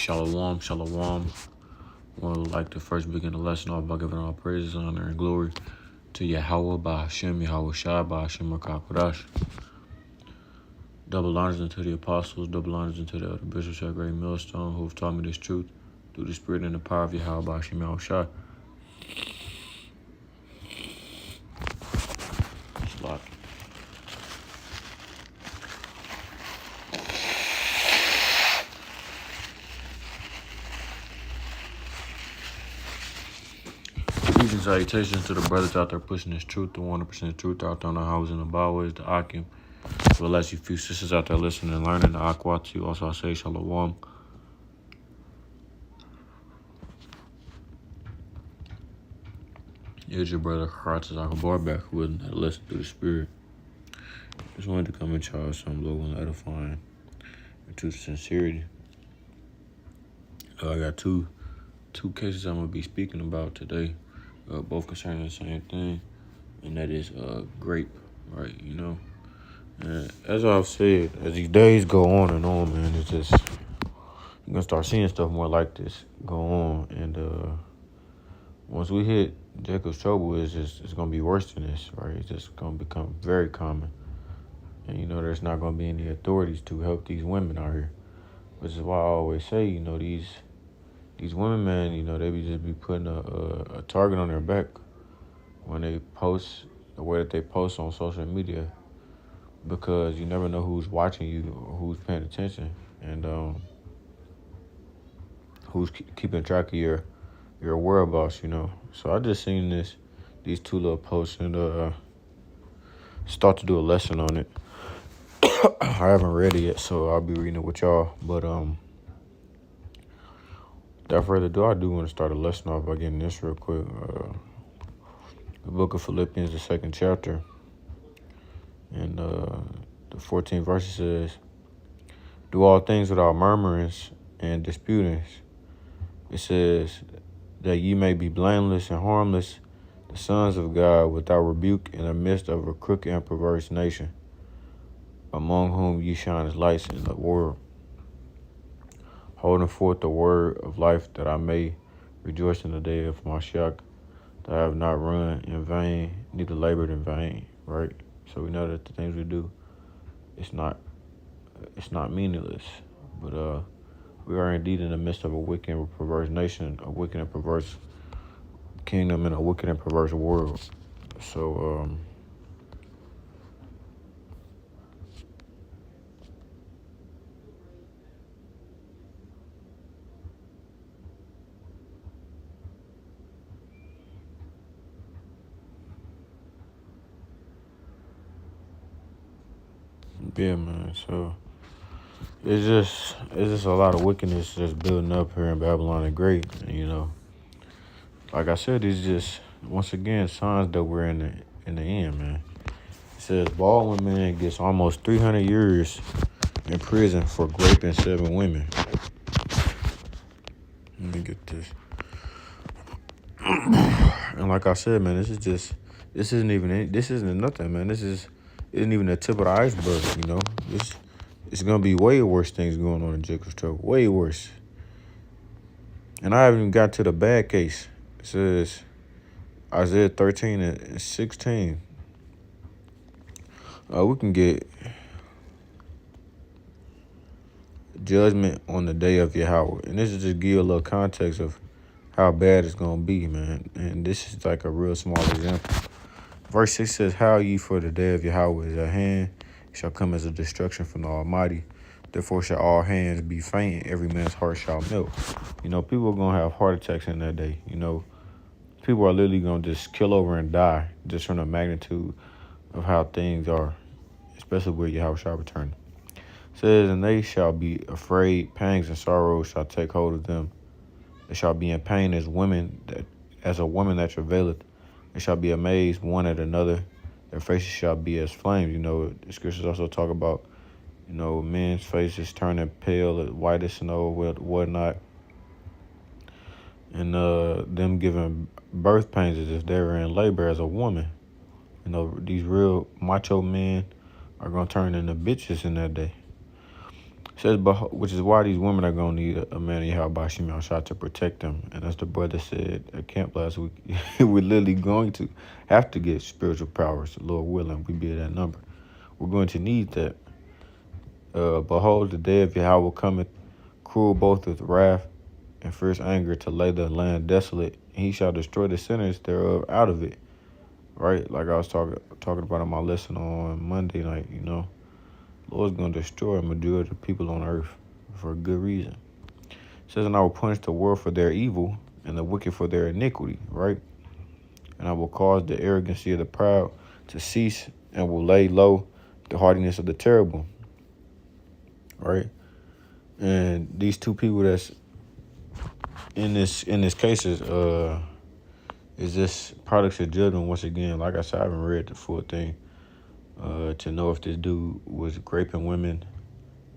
Shalom, shalom. I would like to first begin the lesson off by giving all praises, honor, and glory to Yahweh by Hashem, Yahweh Shai by Hashem Rakakwadash. Double honors unto the apostles, double honors unto the elder bishops at Great Millstone who have taught me this truth through the spirit and the power of Yahweh by Hashem, Yahweh Shai. Slot. Peace and salutations to the brothers out there pushing this truth, the 100% truth out there on the houses and the byways, the Akim. As well as you few sisters out there listening and learning, the Akwatu. Also, I say shalom. Here's your brother Karatas Akabarback who wouldn't have listened through the spirit. Just wanted to come and charge some low and edifying and to sincerity. I got two cases I'm going to be speaking about today, both concerning the same thing, and that is grape, right, you know. And as I've said, as these days go on and on, man, it's just, you're going to start seeing stuff more like this go on, and once we hit Jacob's trouble, it's going to be worse than this, right? It's just going to become very common. And, you know, there's not going to be any authorities to help these women out here. Which is why I always say, you know, these women, man, you know, they just be putting a target on their back when they post the way that they post on social media, because you never know who's watching you or who's paying attention and who's keeping track of your whereabouts, you know. So I just seen these two little posts and start to do a lesson on it. I haven't read it yet, so I'll be reading it with y'all. But without further ado, I do want to start a lesson off by getting this real quick. The book of Philippians, the 2nd chapter, and the 14th verse says, "Do all things without murmurings and disputings." It says, "That ye may be blameless and harmless, the sons of God, without rebuke, in the midst of a crooked and perverse nation, among whom ye shine as lights in the world, holding forth the word of life, that I may rejoice in the day of Mashiach, that I have not run in vain, neither labored in vain." Right? So we know that the things we do, it's not meaningless. But we are indeed in the midst of a wicked and perverse nation, a wicked and perverse kingdom, and a wicked and perverse world. So yeah, man. So it's just a lot of wickedness just building up here in Babylon the Great. And, you know, like I said, it's just once again signs that we're in the end, man. It says Baldwin man gets almost 300 years in prison for raping 7 women. Let me get this. And like I said, man, this isn't nothing, man. This isn't even the tip of the iceberg, you know. It's gonna be way worse things going on in Jacob's trouble, way worse. And I haven't even got to the bad case. It says Isaiah 13 and 16. We can get judgment on the day of Yahweh. And this is just give you a little context of how bad it's going to be, man. And this is like a real small example. Verse 6 says, "How ye, for the day of Yahweh is at hand, it shall come as a destruction from the Almighty. Therefore shall all hands be faint, and every man's heart shall melt." You know, people are going to have heart attacks in that day. You know, people are literally going to just kill over and die just from the magnitude of how things are, especially where Yahweh shall return. It says, "And they shall be afraid, pangs and sorrows shall take hold of them. They shall be in pain as a woman that travaileth. They shall be amazed one at another. Their faces shall be as flames." You know, the scriptures also talk about, you know, men's faces turning pale, white as snow, whatnot. And them giving birth pains as if they were in labor as a woman. You know, these real macho men are going to turn into bitches in that day. says, which is why these women are going to need a man in Yahweh Shimon shot to protect them. And as the brother said at camp last week, we're literally going to have to get spiritual powers, Lord willing, we be at that number. We're going to need that. Behold, the day of Yahweh cometh, cruel both with wrath and fierce anger, to lay the land desolate, and he shall destroy the sinners thereof out of it. Right? Like I was talking about in my lesson on Monday night, Lord's going to destroy a majority of people on earth for a good reason. It says, and I will punish the world for their evil and the wicked for their iniquity, right? And I will cause the arrogancy of the proud to cease and will lay low the haughtiness of the terrible, right? And these two people that's in this case is this products of judgment once again. Like I said, I haven't read the full thing to know if this dude was raping women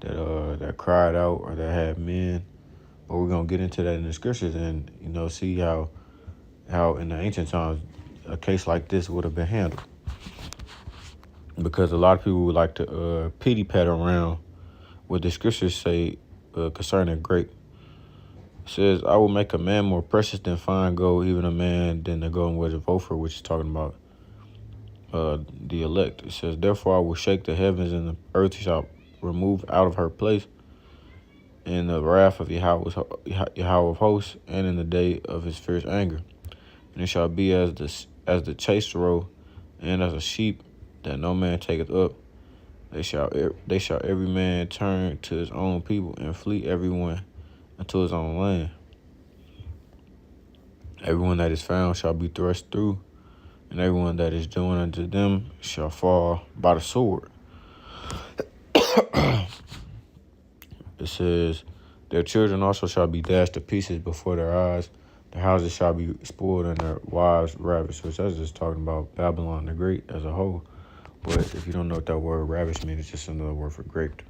that cried out or that had men. But we're gonna get into that in the scriptures and see how in the ancient times a case like this would have been handled. Because a lot of people would like to pity pat around what the scriptures say concerning grape. It says, I will make a man more precious than fine gold, even a man than the golden wedge of Ophir, which is talking about the elect. It says, therefore I will shake the heavens, and the earth shall remove out of her place in the wrath of Yahweh of hosts, and in the day of his fierce anger. And it shall be as the chased roe, and as a sheep that no man taketh up. They shall every man turn to his own people, and flee everyone unto his own land. Everyone that is found shall be thrust through, and everyone that is joined unto them shall fall by the sword. It says, their children also shall be dashed to pieces before their eyes. Their houses shall be spoiled, and their wives ravished. Which I was just talking about Babylon the Great as a whole. But if you don't know what that word ravish means, it's just another word for graped.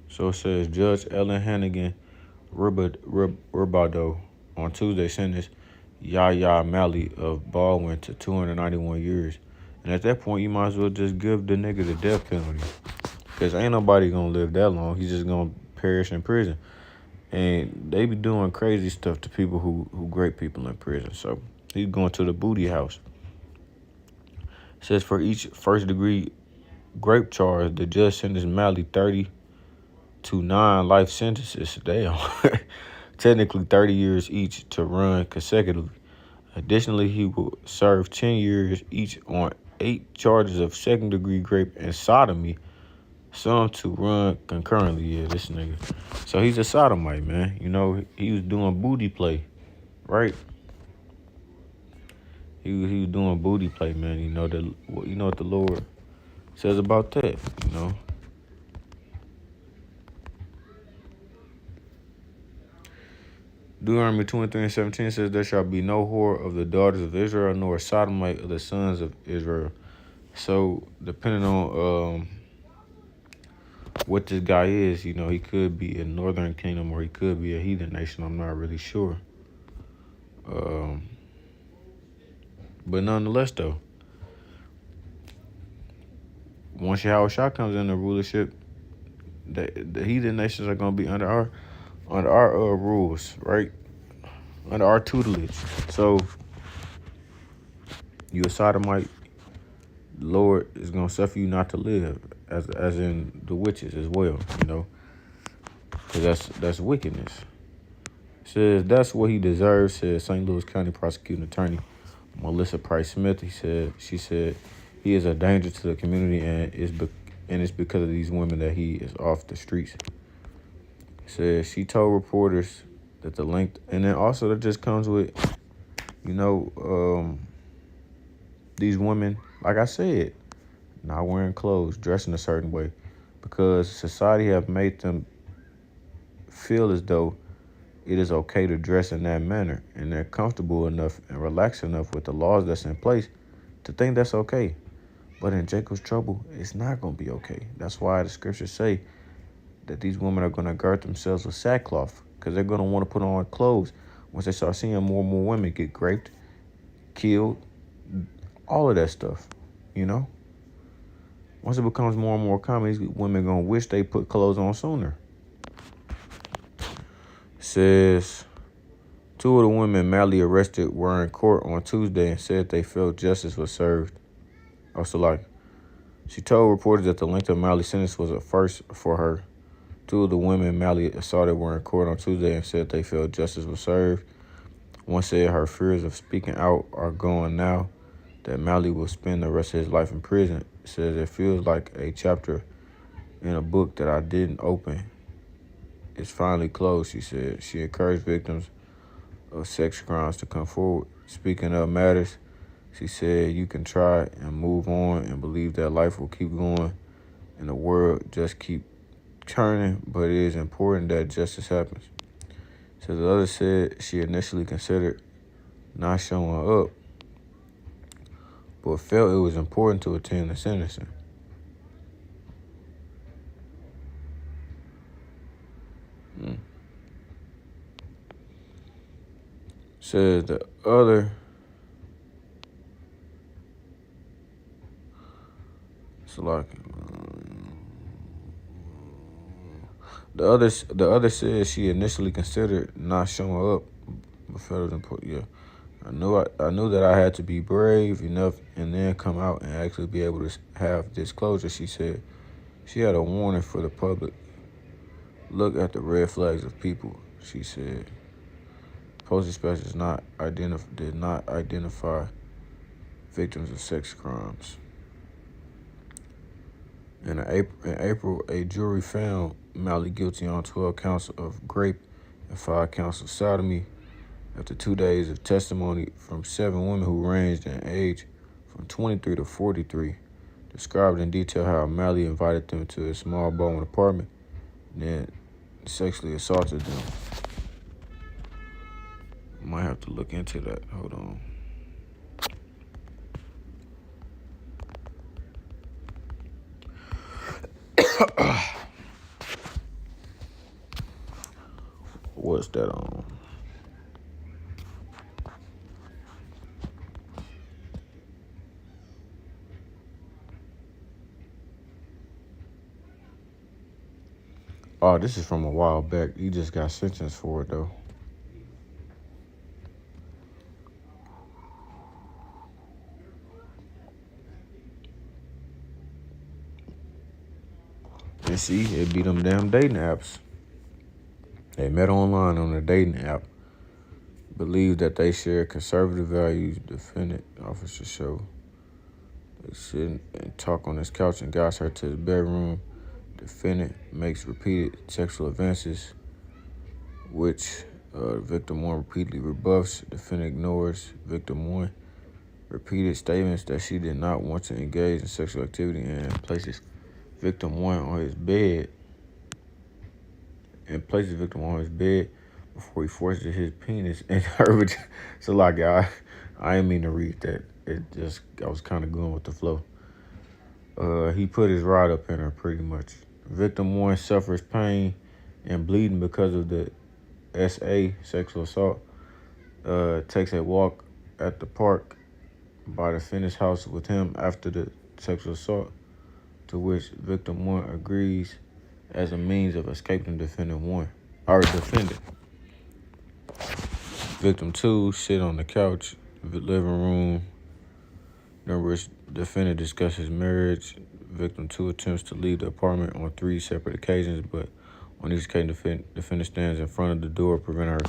So it says, Judge Ellen Hannigan Rubado on Tuesday sentenced Yahya Malley of Baldwin to 291 years. And at that point, you might as well just give the nigga the death penalty. Because ain't nobody going to live that long. He's just going to perish in prison. And they be doing crazy stuff to people who grape people in prison. So he's going to the booty house. It says, for each first-degree grape charge, the judge sentenced Malley 30 to 9 life sentences. Damn. Technically 30 years each to run consecutively. Additionally, he will serve 10 years each on 8 charges of second-degree grape and sodomy, some to run concurrently. Yeah, this nigga. So he's a sodomite, man. He was doing booty play, right? He was doing booty play, man. You know what the Lord says about that, Deuteronomy 23:17 says, there shall be no whore of the daughters of Israel, nor a sodomite of the sons of Israel. So, depending on what this guy is, he could be a northern kingdom or he could be a heathen nation. I'm not really sure. But nonetheless, though, once Yahweh Shah comes into rulership, the heathen nations are going to be under our rules, right? Under our tutelage. So, you a sodomite, the Lord is going to suffer you not to live, as in the witches as well, because that's wickedness. It says that's what he deserves, said St. Louis County prosecuting attorney Melissa Price Smith. She said he is a danger to the community, and it's because of these women that he is off the streets. Says she told reporters that the length, and then also that just comes with, these women, like I said, not wearing clothes, dressing a certain way, because society have made them feel as though it is okay to dress in that manner, and they're comfortable enough and relaxed enough with the laws that's in place to think that's okay. But in Jacob's trouble, it's not going to be okay. That's why the scriptures say that these women are going to gird themselves with sackcloth, because they're going to want to put on clothes once they start seeing more and more women get raped, killed, all of that stuff, Once it becomes more and more common, these women gonna wish they put clothes on sooner. Says two of the women Mally arrested were in court on Tuesday and said they felt justice was served. Also, she told reporters that the length of Mally's sentence was a first for her. Two of the women Mally assaulted were in court on Tuesday and said they felt justice was served. One said her fears of speaking out are gone now that Mally will spend the rest of his life in prison. Says it feels like a chapter in a book that I didn't open. It's finally closed, she said. She encouraged victims of sex crimes to come forward. Speaking of matters, she said you can try and move on and believe that life will keep going and the world just keep turning, but it is important that justice happens. So the other said she initially considered not showing up, but felt it was important to attend the sentencing. Says the other the other said she initially considered not showing up, but felt it was important. Yeah, I knew that I had to be brave enough and then come out and actually be able to have disclosure. She said she had a warning for the public. Look at the red flags of people. She said Postal Dispatch did not identify victims of sex crimes. In April, a jury found Mally guilty on 12 counts of rape and 5 counts of sodomy after 2 days of testimony from 7 women who ranged in age from 23 to 43, described in detail how Mally invited them to a small Bowman apartment and then sexually assaulted them. Might have to look into that. Hold on. What's that on? Oh, this is from a while back. He just got sentenced for it, though. And see, it be them damn dating apps. They met online on a dating app. Believed that they share conservative values. Defendant officer show. They sit and talk on his couch and guides her to his bedroom. Defendant makes repeated sexual advances, which victim 1 repeatedly rebuffs. Defendant ignores victim 1 repeated statements that she did not want to engage in sexual activity and places victim 1 on his bed. Before he forces his penis in her vagina. So I didn't mean to read that. I was kind of going with the flow. He put his rod up in her pretty much. Victim 1 suffers pain and bleeding because of the SA, sexual assault. Takes a walk at the park by the defendant's house with him after the sexual assault, to which victim 1 agrees as a means of escaping defendant 1, or defendant. Victim 2 sit on the couch, living room, during which defendant discusses marriage. Victim 2 attempts to leave the apartment on 3 separate occasions, but on each occasion, defendant stands in front of the door, preventing her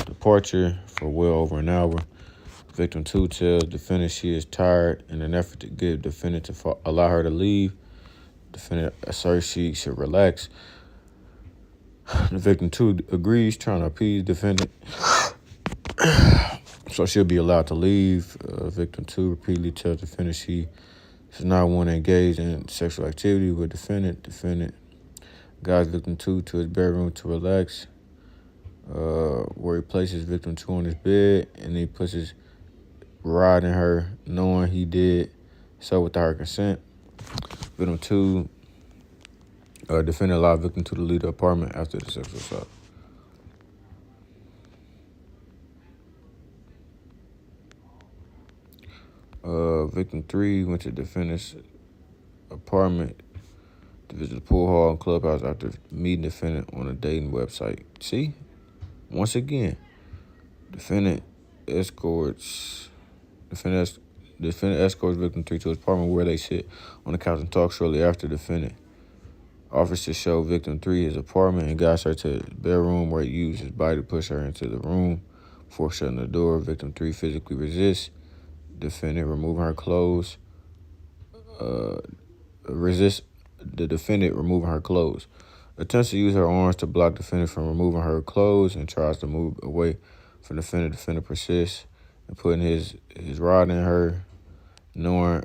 departure for well over an hour. Victim 2 tells defendant she is tired in an effort to get defendant to allow her to leave. Defendant asserts she should relax. The victim 2 agrees, trying to appease defendant, so she'll be allowed to leave. Victim 2 repeatedly tells defendant she does not want to engage in sexual activity with defendant. Defendant guides victim 2 to his bedroom to relax, where he places victim 2 on his bed, and he puts his rod in her, knowing he did so without her consent. Victim 2, defendant allowed victim 2 to leave the apartment after the sexual assault. Victim 3 went to defendant's apartment to visit the pool hall and clubhouse after meeting defendant on a dating website. See? Once again, defendant escorts defendant, defendant escorts victim 3 to his apartment where they sit on the couch and talk shortly after defendant offers to show victim 3 his apartment and guides her to his bedroom where he used his body to push her into the room before shutting the door. Victim 3 physically resists defendant removing her clothes. Resists the defendant removing her clothes. Attempts to use her arms to block defendant from removing her clothes and tries to move away from defendant. Defendant persists and putting his rod in her, knowing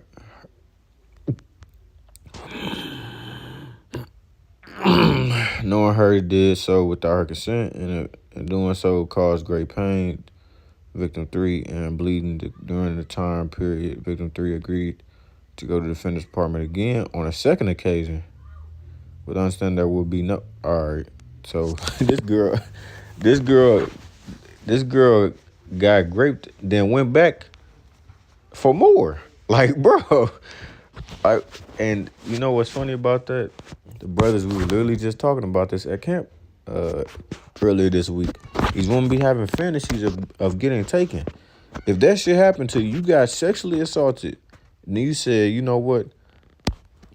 her did so without her consent, and doing so caused great pain. Victim 3 and bleeding during the time period. Victim 3 agreed to go to the defendant's apartment again on a second occasion, with understanding there would be no. All right, so this girl got raped, then went back for more. Like, bro, and you know what's funny about that? The brothers, we were literally just talking about this at camp earlier this week. These women be having fantasies of getting taken. If that shit happened to you, you got sexually assaulted, and then you said, you know what?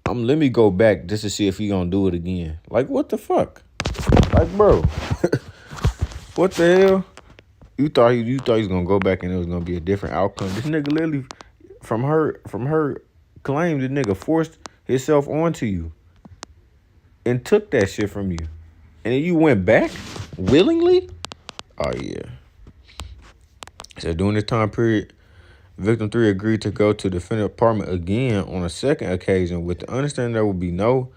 Let me go back just to see if he gonna do it again. Like, what the fuck? Like, bro, what the hell? You thought he was gonna go back and it was gonna be a different outcome. This nigga literally, from her claim, the nigga forced himself onto you and took that shit from you, and then you went back willingly. Oh yeah. So during this time period, victim 3 agreed to go to the defendant's apartment again on a second occasion with the understanding there will be no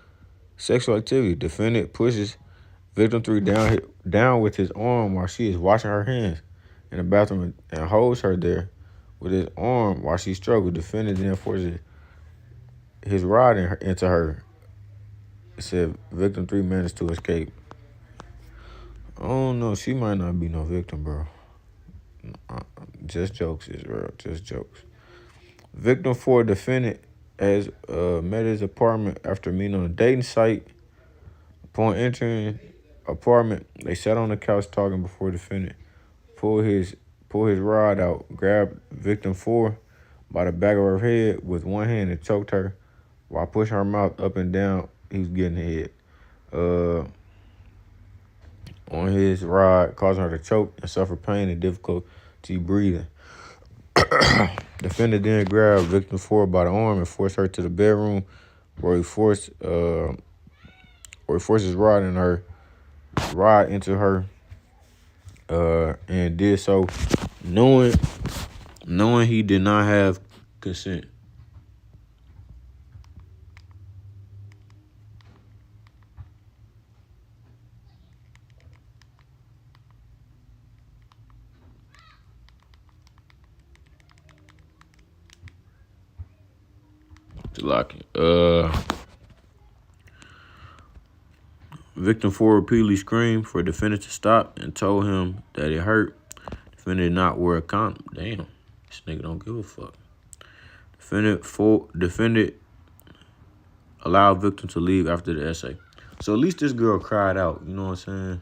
sexual activity. Defendant pushes victim 3 down with his arm while she is washing her hands in the bathroom and holds her there with his arm while she struggles. Defendant then forces his rod into her. It said victim 3 managed to escape. I don't know. She might not be no victim, bro. Just jokes, Israel. Just jokes. Victim 4 defendant has met his apartment after meeting on a dating site. Upon entering apartment, they sat on the couch talking before defendant pulled his rod out, grabbed victim 4 by the back of her head with one hand and choked her while pushing her mouth up and down. He was getting hit on his rod, causing her to choke and suffer pain and difficulty breathing. Defendant then grabbed victim 4 by the arm and forced her to the bedroom where he forced his rod into her and did so knowing he did not have consent. Victim 4 repeatedly screamed for defendant to stop and told him that it hurt. Defendant did not wear a condom. Damn, this nigga don't give a fuck. Defendant allowed victim to leave after the essay. So at least this girl cried out, you know what I'm saying?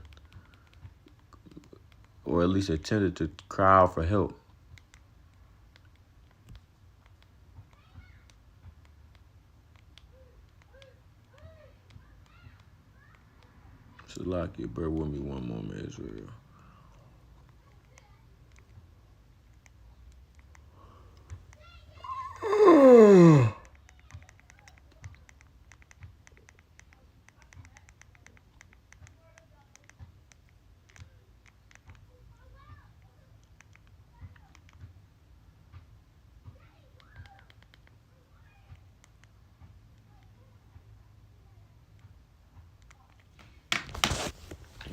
Or at least attempted to cry out for help. So like it, bear with me one moment, Israel.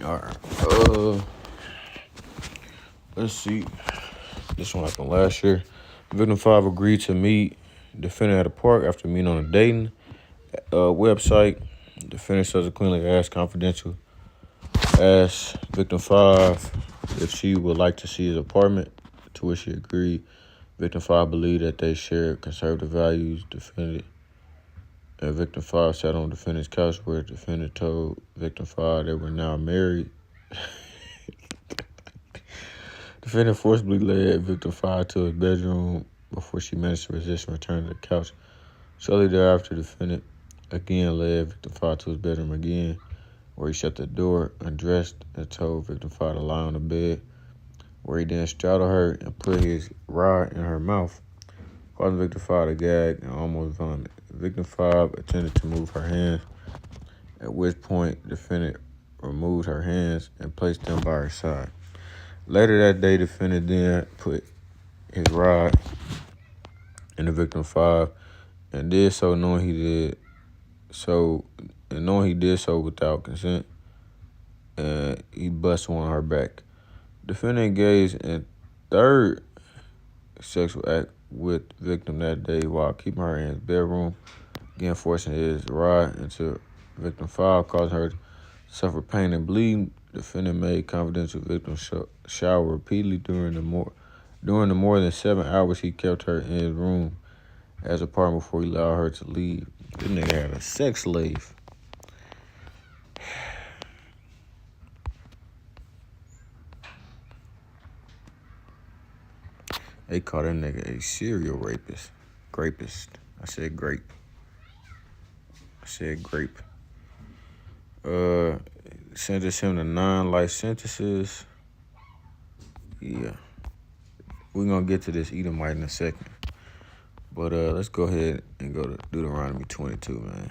All right. Let's see. This one happened last year. Victim 5 agreed to meet defendant at a park after meeting on a dating website. Defendant subsequently asked victim 5 if she would like to see his apartment, to which she agreed. Victim 5 believed that they shared conservative values. Defendant And victim 5 sat on defendant's couch where the defendant told victim 5 they were now married. Defendant forcibly led victim 5 to his bedroom before she managed to resist and return to the couch. Shortly thereafter, defendant again led victim 5 to his bedroom again, where he shut the door, undressed, and told victim 5 to lie on the bed, where he then straddled her and put his rod in her mouth, causing victim 5 to gag and almost vomit. Victim 5 attempted to move her hands, at which point the defendant removed her hands and placed them by her side. Later that day, the defendant then put his rod in the victim 5 and did so knowing he did so without consent, and he busted on her back. Defendant engaged in third sexual act with victim that day while keeping her in his bedroom, again forcing his rod into victim 5, causing her to suffer pain and bleeding. Defendant made confidential victim shower repeatedly during the more than 7 hours he kept her in his room as a partner before he allowed her to leave. This nigga had a sex slave. They call that nigga a serial rapist. Grapist. I said grape. Sentenced him to 9 life sentences. Yeah. We're going to get to this Edomite in a second. But let's go ahead and go to Deuteronomy 22, man.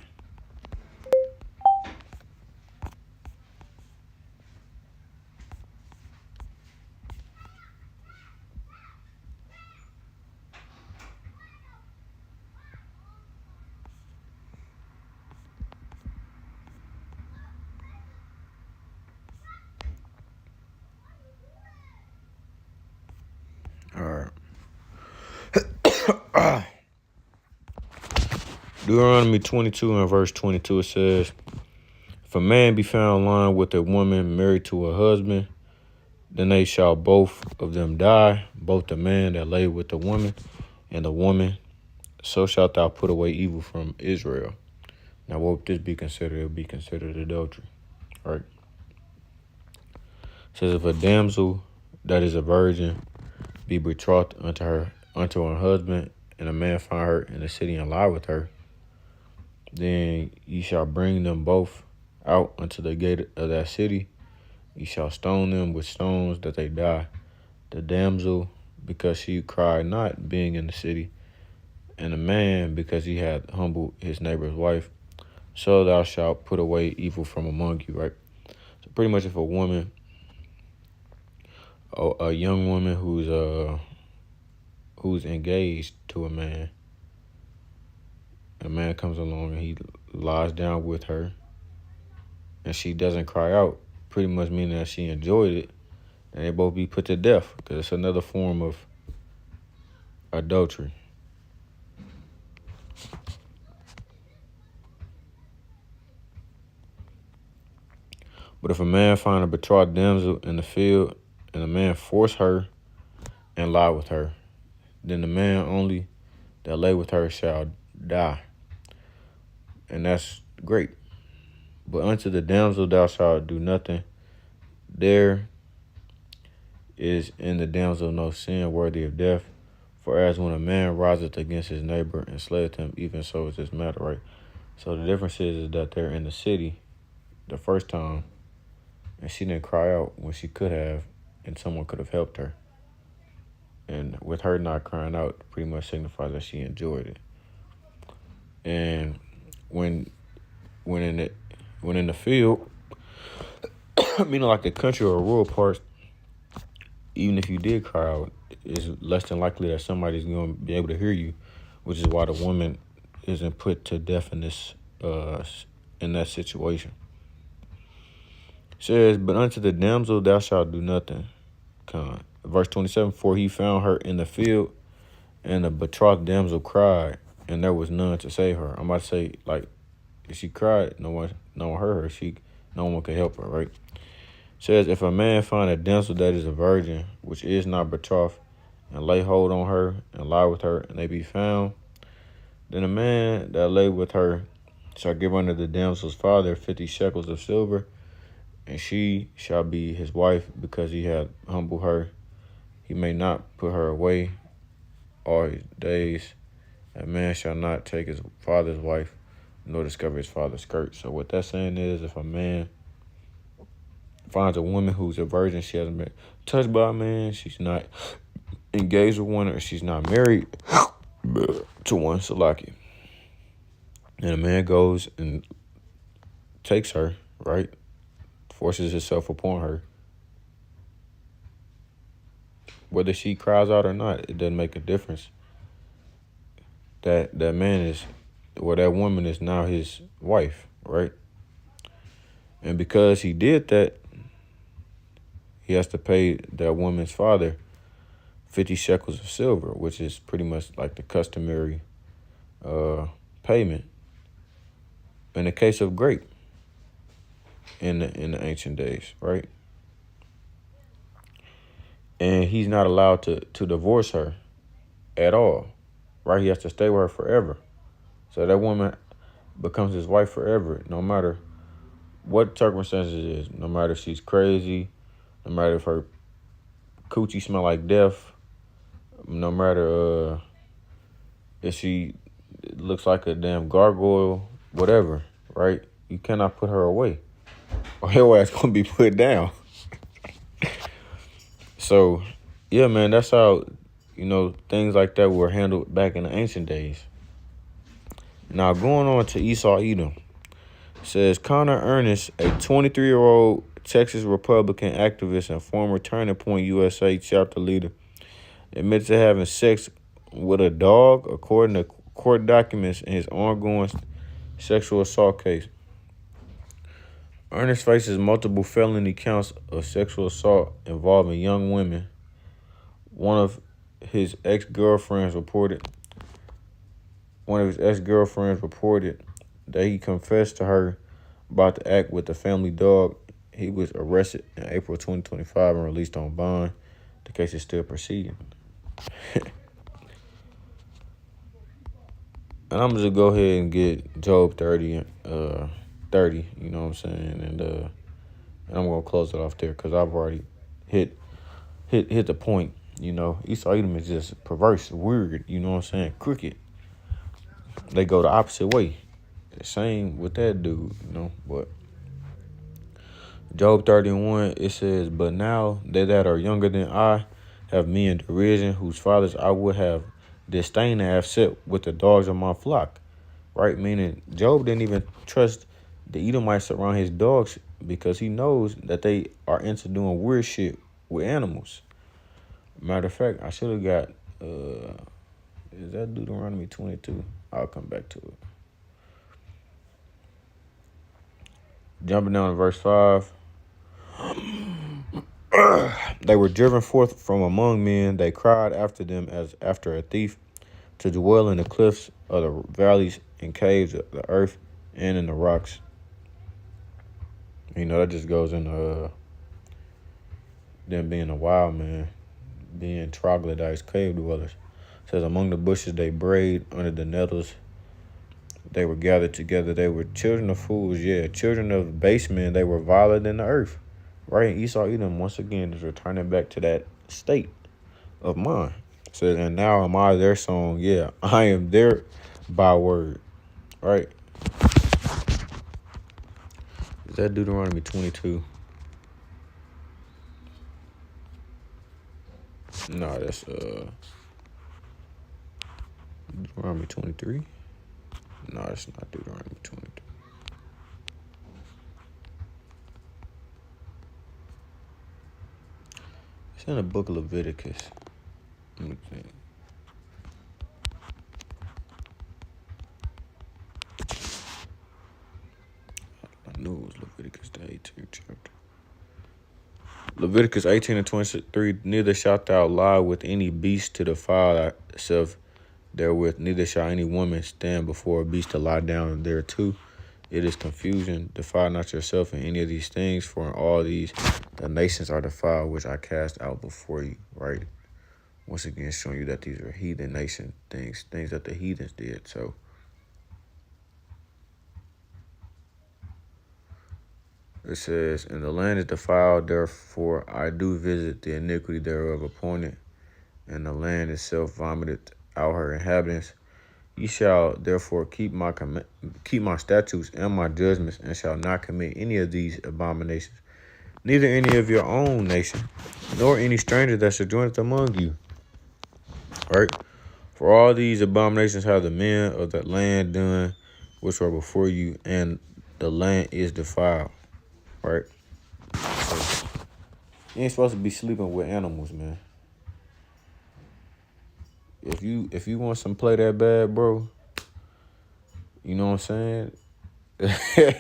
All right. Deuteronomy 22 and verse 22, it says, if a man be found lying with a woman married to a husband, then they shall both of them die, both the man that lay with the woman and the woman. So shalt thou put away evil from Israel. Now, what would this be considered? It would be considered adultery, right? It says, if a damsel that is a virgin be betrothed unto her husband, and a man find her in the city and lie with her, then ye shall bring them both out unto the gate of that city. Ye shall stone them with stones that they die. The damsel, because she cried not, being in the city, and the man, because he had humbled his neighbor's wife. So thou shalt put away evil from among you, right? So pretty much if a woman, a young woman who's engaged to a man comes along and he lies down with her and she doesn't cry out, pretty much meaning that she enjoyed it, and they both be put to death, because it's another form of adultery. But if a man find a betrothed damsel in the field, and a man force her and lie with her, then the man only that lay with her shall die. And that's great. But unto the damsel thou shalt do nothing. There is in the damsel no sin worthy of death. For as when a man riseth against his neighbor and slayeth him, even so is this matter, right? So the difference is that they're in the city the first time, and she didn't cry out when she could have, and someone could have helped her. And with her not crying out, pretty much signifies that she enjoyed it. And when in the field, meaning like the country or rural parts, even if you did cry out, it's less than likely that somebody's going to be able to hear you, which is why the woman isn't put to death in that situation. It says, but unto the damsel thou shalt do nothing. Verse 27, for he found her in the field, and the betrothed damsel cried, and there was none to save her. I'm about to say, like, if she cried, no one heard her. No one could help her, right? It says, if a man find a damsel that is a virgin, which is not betrothed, and lay hold on her and lie with her, and they be found, then a man that lay with her shall give unto the damsel's father 50 shekels of silver, and she shall be his wife, because he hath humbled her. He may not put her away all his days. A man shall not take his father's wife, nor discover his father's skirt. So what that's saying is, if a man finds a woman who's a virgin, she hasn't been touched by a man, she's not engaged with one, or she's not married to one, Salaki, and a man goes and takes her, right, forces himself upon her, whether she cries out or not, it doesn't make a difference. That man is, or that woman is now his wife, right? And because he did that, he has to pay that woman's father 50 shekels of silver, which is pretty much like the customary payment in the case of grape in the ancient days, right? And he's not allowed to divorce her at all, right? He has to stay with her forever. So that woman becomes his wife forever, no matter what circumstances it is, no matter if she's crazy, no matter if her coochie smell like death, no matter if she looks like a damn gargoyle, whatever, right? You cannot put her away, or her ass gonna be put down. So, yeah, man, that's how, things like that were handled back in the ancient days. Now, going on to Esau Edom, says Connor Ernest, a 23-year-old Texas Republican activist and former Turning Point USA chapter leader, admits to having sex with a dog, according to court documents in his ongoing sexual assault case. Ernest faces multiple felony counts of sexual assault involving young women. One of his ex-girlfriends reported that he confessed to her about the act with the family dog. He was arrested in April 2025 and released on bond. The case is still proceeding. And I'm just go ahead and get Job 30, you know what I'm saying? And I'm going to close it off there because I've already hit the point. Esau Edom is just perverse, weird, you know what I'm saying? Crooked. They go the opposite way. Same with that dude, but Job 31, it says, but now they that are younger than I have me in derision, whose fathers I would have disdained to have set with the dogs of my flock. Right? Meaning Job didn't even trust the Edomites around his dogs because he knows that they are into doing weird shit with animals. Matter of fact, I should have got, is that Deuteronomy 22? I'll come back to it. Jumping down to verse 5. They were driven forth from among men. They cried after them as after a thief, to dwell in the cliffs of the valleys and caves of the earth and in the rocks. That just goes into them being a wild man, being troglodytes, cave dwellers. It says, among the bushes they brayed, under the nettles they were gathered together. They were children of fools, children of base men. They were viler than the earth. Right? Esau Edom, once again, is returning back to that state of mind. It says, and now am I their song. Yeah, I am their byword. Right? Is that Deuteronomy 22? No, that's Deuteronomy 23. No, it's not Deuteronomy 23. It's in the book of Leviticus. Let me think. I knew it was Leviticus, the 18th chapter. Leviticus 18 and 23. Neither shalt thou lie with any beast to defile thyself therewith, neither shall any woman stand before a beast to lie down thereto. It is confusion. Defile not yourself in any of these things, for in all these the nations are defiled, which I cast out before you. Right? Once again, showing you that these are heathen nation things that the heathens did. So, It says, and the land is defiled, therefore I do visit the iniquity thereof upon it, and the land itself vomited out her inhabitants. Ye shall therefore keep my statutes and my judgments, and shall not commit any of these abominations, neither any of your own nation, nor any stranger that sojourneth among you. Right? For all these abominations have the men of that land done, which are before you, and the land is defiled. Right? So you ain't supposed to be sleeping with animals, man. If you want some play that bad, bro, you know what I'm saying?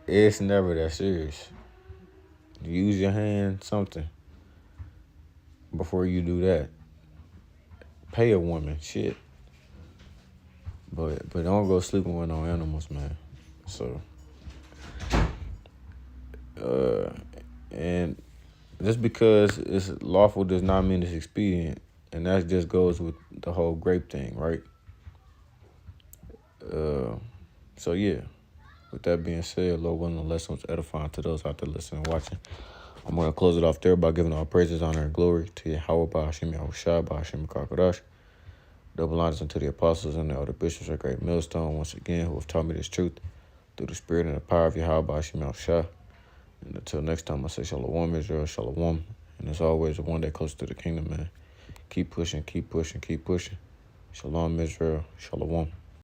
It's never that serious. Use your hand, something, before you do that. Pay a woman, shit. But don't go sleeping with no animals, man. So, and just because it's lawful does not mean it's expedient. And that just goes with the whole grape thing, right? So yeah. With that being said, Lord willing, the lesson was edifying to those out there listening and watching. I'm going to close it off there by giving all praises, honor, and glory to Yahweh, Ba'ashim Yahushua, Ba'ashim Kakadash. Double honors unto the apostles and the elder bishops, a great millstone, once again, who have taught me this truth through the spirit and the power of Yahweh, Ba'ashim Yahushua. And until next time, I say Shalom, Israel, Shalom. And as always, one day closer to the kingdom, man. Keep pushing, keep pushing, keep pushing. Shalom, Israel, Shalom.